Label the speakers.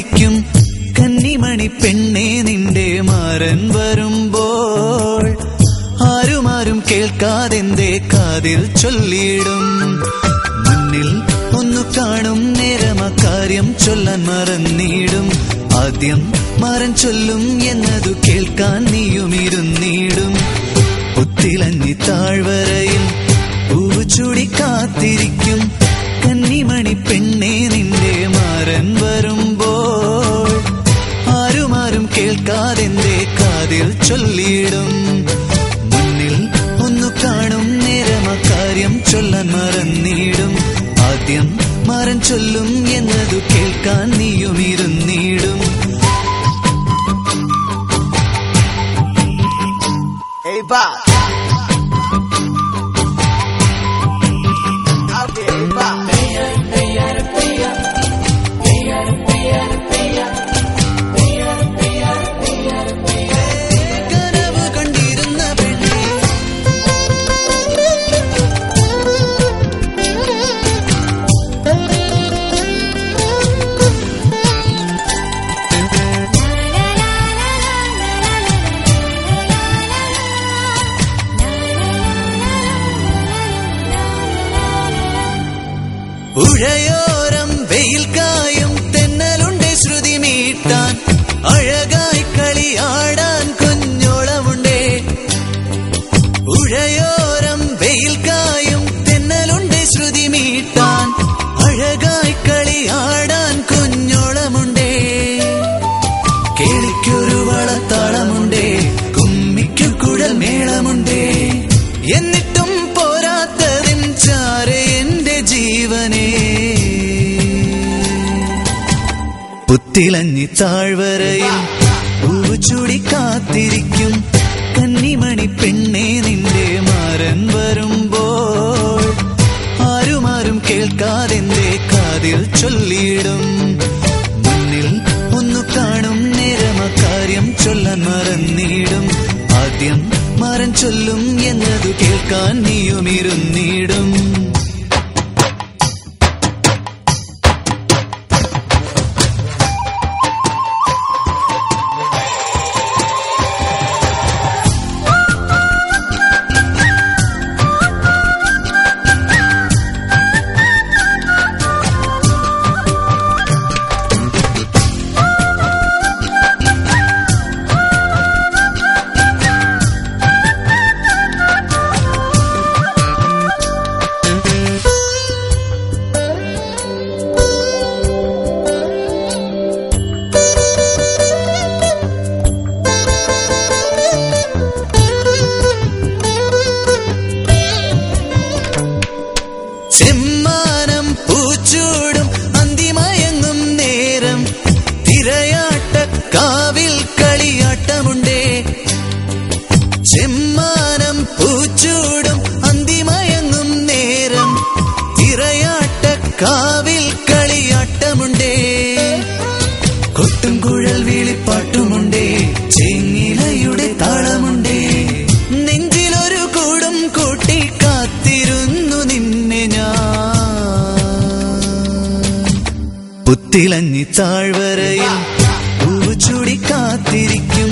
Speaker 1: കാത്തിരിക്കും കന്നിമണി പെണ്ണേ നിന്റെ മാരൻ വരുമ്പോൾ ആരുമാരും കേൾക്കാതെന്റെ കാതിൽ ചൊല്ലിയിടും മുന്നിൽ ഒന്നു കാണും നേരം അക്കാര്യം ചൊല്ലാൻ മറന്നിടും ആദ്യം മാരൻ ചൊല്ലും എന്നതു കേൾക്കാൻ നീയും ഇരുന്നിടും പുത്തിലഞ്ഞി താഴ്വരയിൽ പൂച്ചൂടി കാത്തിരിക്കും കന്നിമണി പെണ്ണേ നിന്റെ മാരൻ വരുമ്പോൾ ആരുമാരും കേൾക്കാതെന്റെ കാതിൽ ചൊല്ലിയിടും മുന്നിൽ ഒന്നു കാണും നേരം അക്കാര്യം ചൊല്ലാൻ മറന്നിടും ആദ്യം മാരൻ ചൊല്ലും എന്നതു കേൾക്കാൻ നീയും ഇരുന്നിടും പുഴയോരം വെയിൽ കായും തെന്നലുണ്ട് ശ്രുതി മീട്ടാൻ അഴകായി കളിയാടാൻ കുഞ്ഞോളമുണ്ടേ പുഴയോരം വെയിൽ കായും തെന്നലുണ്ട് ശ്രുതി മീട്ടാൻ അഴകായി കളിയാടാൻ കുഞ്ഞോളമുണ്ടേ കേളിക്കൊരു വളത്താളമുണ്ടേ കുമ്മിക്കു കുഴൽ മേളമുണ്ടേ എന്നിട്ടും പോരാത്തതിൻ ചാരെ എന്റെ ജീവനേ പുത്തിലഞ്ഞി താഴ്വരയിൽ പൂച്ചൂടി കാത്തിരിക്കും കന്നിമണി പെണ്ണേ നിന്റെ മാരൻ വരുമ്പോൾ ആരുമാരും കേൾക്കാതെന്റെ കാതിൽ ചൊല്ലിയിടും മുന്നിൽ ഒന്നു കാണും നേരം അക്കാര്യം ചൊല്ലാൻ മറന്നിടും ആദ്യം മാരൻ ചൊല്ലും എന്നതു കേൾക്കാൻ നീയും ഇരുന്നിടും ചെമ്മാനം പൂച്ചൂടും അന്തിമയങ്ങും നേരം തിരയാട്ടക്കാവിൽ കളിയാട്ടമുണ്ടേ ചെമ്മാനം പൂച്ചൂടും അന്തിമയങ്ങും നേരം തിരയാട്ടക്കാവിൽ കളിയാട്ടമുണ്ടേ കൊട്ടും കുഴൽ വിളിപ്പാട്ടുമുണ്ടേ ചെങ്ങിലയുടെ താളമുണ്ടേ നെഞ്ചിലൊരു കൂടും കൂട്ടി കാത്തിരുന്നു നിന്നെ പുത്തിലഞ്ഞി താഴ്വരയിൽ പൂച്ചൂടി കാത്തിരിക്കും